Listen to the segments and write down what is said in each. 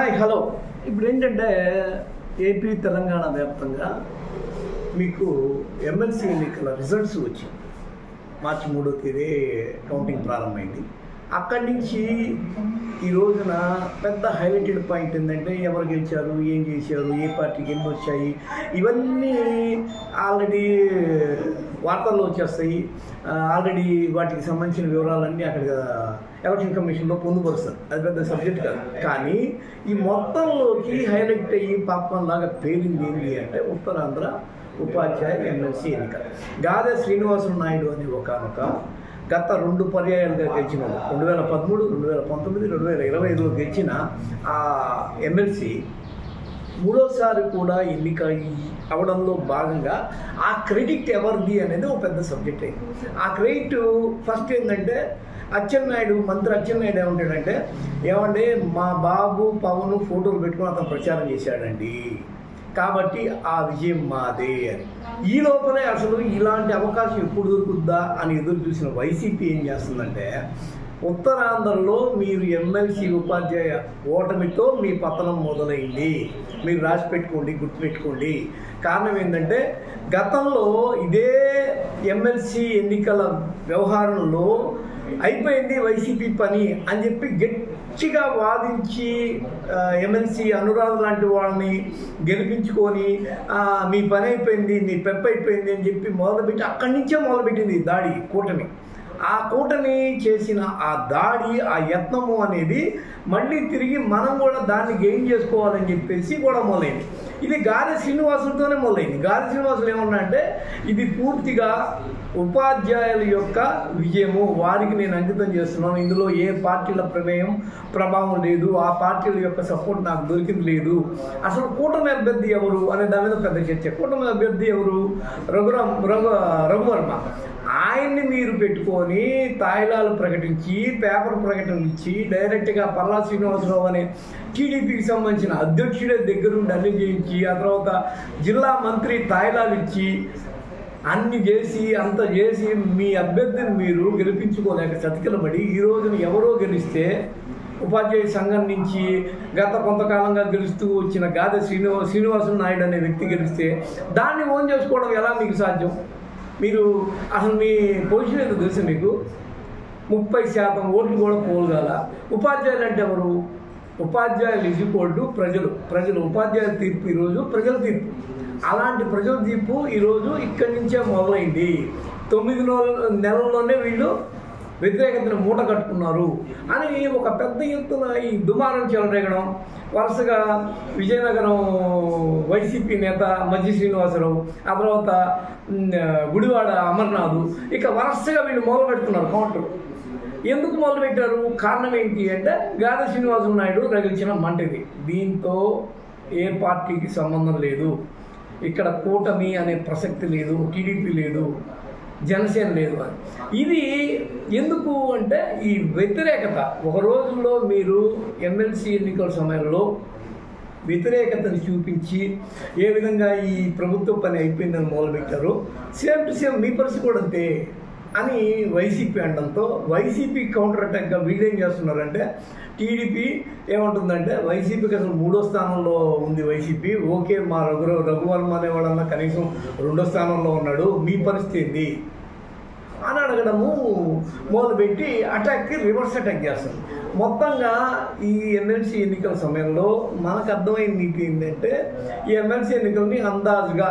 Hi hello. ఇప్పుడు ఏంటంటే AP Telangana వ్యాప్తంగా మీకు ఎమ్మెల్సీ ఎన్నికల రిజల్ట్స్ వచ్చాయి. మార్చి 3వ తేదీ కౌంటింగ్ ప్రారంభమైంది. అక్కడి నుంచి ఈ రోజున పెద్ద హైలైటెడ్ పాయింట్ ఏంటంటే ఎవరు గెలిచారు, ఏం చేశారు, ఏ పార్టీకి ఎన్ని వచ్చాయి, ఇవన్నీ ఆల్రెడీ వార్తల్లో వచ్చేస్తాయి. ఆల్రెడీ వాటికి సంబంధించిన వివరాలన్నీ అక్కడ ఎలక్షన్ కమిషన్లో పొందుపరుస్తారు. అది పెద్ద సబ్జెక్ట్ కాదు. కానీ ఈ మొత్తంలోకి హైలైట్ అయ్యి పాపం లాగా పేరింది ఏంటి అంటే ఉత్తరాంధ్ర ఉపాధ్యాయ ఎమ్మెల్సీ ఎన్నిక. గాదె శ్రీనివాసులు నాయుడు అని ఒకనొక గత 2 పర్యాయాలుగా గెలిచిన 2013, 2019, 2025లో గెలిచిన ఆ ఎమ్మెల్సీ మూడోసారి కూడా ఎన్నిక అవడంలో భాగంగా ఆ క్రెడిట్ ఎవరిది అనేది ఒక పెద్ద సబ్జెక్ట్ అయింది. ఆ క్రెడిట్ ఫస్ట్ ఏంటంటే అచ్చెన్నాయుడు, మంత్రి అచ్చెన్నాయుడు ఏమంటాడంటే, ఏమంటే మా బాబు పవన్ ఫోటోలు పెట్టుకుని అతను ప్రచారం చేశాడండి, కాబట్టి ఆ విజయం మాదే అని. ఈ లోపలే అసలు ఇలాంటి అవకాశం ఎప్పుడు దొరుకుద్దా అని ఎదురు చూసిన వైసీపీ ఏం చేస్తుందంటే, ఉత్తరాంధ్రలో మీరు ఎమ్మెల్సీ ఉపాధ్యాయ ఓటమితో మీ పతనం మొదలైంది, మీరు రాసి పెట్టుకోండి, గుర్తుపెట్టుకోండి. కారణం ఏంటంటే గతంలో ఇదే ఎమ్మెల్సీ ఎన్నికల వ్యవహారంలో అయిపోయింది వైసీపీ పని అని చెప్పి గట్టిగా వాదించి ఎమ్మెల్సీ అనురాధ లాంటి వాళ్ళని గెలిపించుకొని మీ పని అయిపోయింది, మీ పెప్ప అయిపోయింది అని చెప్పి మొదలుపెట్టి అక్కడి నుంచే మొదలుపెట్టింది దాడి కూటమి. ఆ కూటమి చేసిన ఆ దాడి, ఆ యత్నము అనేది మళ్ళీ తిరిగి మనం కూడా దాన్ని గెయిన్ చేసుకోవాలని చెప్పేసి కూడా మొదలైంది. ఇది గాదె శ్రీనివాసులతోనే మొదలైంది. గాదె శ్రీనివాసులు ఏమన్నా అంటే ఇది పూర్తిగా ఉపాధ్యాయుల యొక్క విజయము, వారికి నేను అంకితం చేస్తున్నాను, ఇందులో ఏ పార్టీల ప్రమేయం ప్రభావం లేదు, ఆ పార్టీల యొక్క సపోర్ట్ నాకు దొరికింది లేదు, అసలు కూటమి అభ్యర్థి ఎవరు అనే దాని మీద పెద్ద చర్చ. కూటమి అభ్యర్థి ఎవరు? రఘువర్మ. ఆయన్ని మీరు పెట్టుకొని తాయిలాలు ప్రకటించి, పేపర్ ప్రకటనలు ఇచ్చి, డైరెక్ట్గా పల్లా శ్రీనివాసరావు అనే టీడీపీకి సంబంధించిన అధ్యక్షుడే దగ్గరుండి అన్ని చేయించి, ఆ తర్వాత జిల్లా మంత్రి తాయిలాలు ఇచ్చి అన్ని చేసి అంత చేసి మీ అభ్యర్థిని మీరు గెలిపించుకోలేక చతికిలబడి ఈ రోజున ఎవరో గెలిస్తే ఉపాధ్యాయ సంఘం నుంచి గత కొంతకాలంగా గెలుస్తూ వచ్చిన గాదె శ్రీనివాసులు నాయుడు అనే వ్యక్తి గెలిస్తే దాన్ని ఓన్ చేసుకోవడం ఎలా మీకు సాధ్యం? మీరు అసలు మీ పొజిషన్ ఏదో తెలుసు మీకు? 30% ఓట్లు కూడా పోలుగాల. ఉపాధ్యాయులు అంటే ఎవరు? ఉపాధ్యాయులు ఈజ్ఈక్వల్ ప్రజలు. ఉపాధ్యాయుల తీర్పు ఈరోజు ప్రజల తీర్పు. అలాంటి ప్రజల తీర్పు ఈరోజు ఇక్కడి నుంచే మొదలైంది. 9 నెలల్లోనే వీళ్ళు వ్యతిరేకతను మూట కట్టుకున్నారు అని ఒక పెద్ద ఎత్తున ఈ దుమారం చెలరేగడం. వరుసగా విజయనగరం వైసీపీ నేత మజ్జి శ్రీనివాసరావు, ఆ తర్వాత గుడివాడ అమర్నాథ్, ఇక వరుసగా వీళ్ళు మొదలు పెడుతున్నారు కౌంటర్. ఎందుకు మొదలుపెట్టారు? కారణం ఏంటి అంటే గాదె శ్రీనివాసులు నాయుడు రగిల్చిన మంటది. దీంతో ఏ పార్టీకి సంబంధం లేదు, ఇక్కడ కూటమి అనే ప్రసక్తి లేదు, టీడీపీ లేదు, జనసేన లేదు అని. ఇది ఎందుకు అంటే ఈ వ్యతిరేకత. ఒక రోజుల్లో మీరు ఎమ్మెల్సీ ఎన్నికల సమయంలో వ్యతిరేకతను చూపించి ఏ విధంగా ఈ ప్రభుత్వ పని అయిపోయిందని మొదలుపెట్టారో, సేమ్ టు సేమ్ మీ పరిస్థితి కూడా అంతే అని వైసీపీ అనడంతో వైసీపీ కౌంటర్ అటాక్గా వీళ్ళు ఏం చేస్తున్నారంటే, టీడీపీ ఏమంటుందంటే వైసీపీకి అసలు 3వ స్థానంలో ఉంది వైసీపీ, ఓకే మా రఘువర్మ అనేవాడన్నా కనీసం 2వ స్థానంలో ఉన్నాడు, మీ పరిస్థితి ఏంది అని అడగడము మొదలుపెట్టి అటాక్కి రివర్స్ అటాక్ చేస్తుంది. మొత్తంగా ఈ ఎమ్మెల్సీ ఎన్నికల సమయంలో మనకు అర్థమైన నీతి ఏంటంటే, ఈ ఎమ్మెల్సీ ఎన్నికల్ని అందాజుగా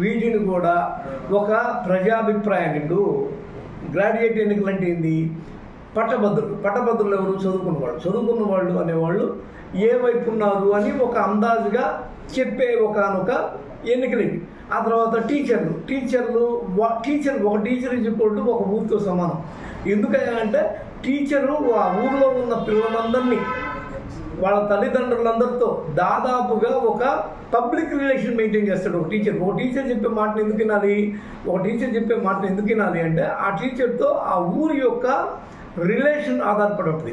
వీటిని కూడా ఒక ప్రజాభిప్రాయాన్ని, ఇప్పుడు గ్రాడ్యుయేట్ ఎన్నికలు అంటే ఏంది? పట్టభద్రులు ఎవరు? చదువుకున్న వాళ్ళు అనేవాళ్ళు ఏ వైపు ఉన్నారు అని ఒక అందాజుగా చెప్పే ఒకనొక ఎన్నికలు ఇవి. ఆ తర్వాత టీచర్ ఒక టీచర్ ఇచ్చుకుంటూ ఒక ఊరితో సమానం. ఎందుకంటే టీచరు ఆ ఊరిలో ఉన్న పిల్లలందరినీ వాళ్ళ తల్లిదండ్రులందరితో దాదాపుగా ఒక పబ్లిక్ రిలేషన్ మెయింటైన్ చేస్తాడు ఒక టీచర్ చెప్పే మాటను ఎందుకు వినాలి అంటే ఆ టీచర్తో ఆ ఊరి యొక్క రిలేషన్ ఆధారపడి ఉంటుంది.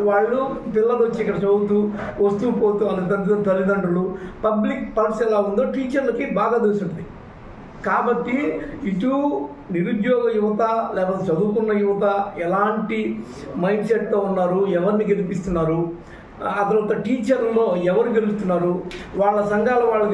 వాళ్ళు పిల్లలు వచ్చి ఇక్కడ చదువుతూ వస్తూ పోతూ వాళ్ళ తల్లిదండ్రులు పబ్లిక్ పల్స్ ఎలా ఉందో టీచర్లకి బాగా తెలుసుంటుంది. కాబట్టి ఇటు నిరుద్యోగ యువత లేకపోతే చదువుకున్న యువత ఎలాంటి మైండ్ సెట్తో ఉన్నారు, ఎవరిని గెలిపిస్తున్నారు, ఆ తర్వాత టీచర్లలో ఎవరు గెలుస్తున్నారు, వాళ్ళ సంఘాల వాళ్ళు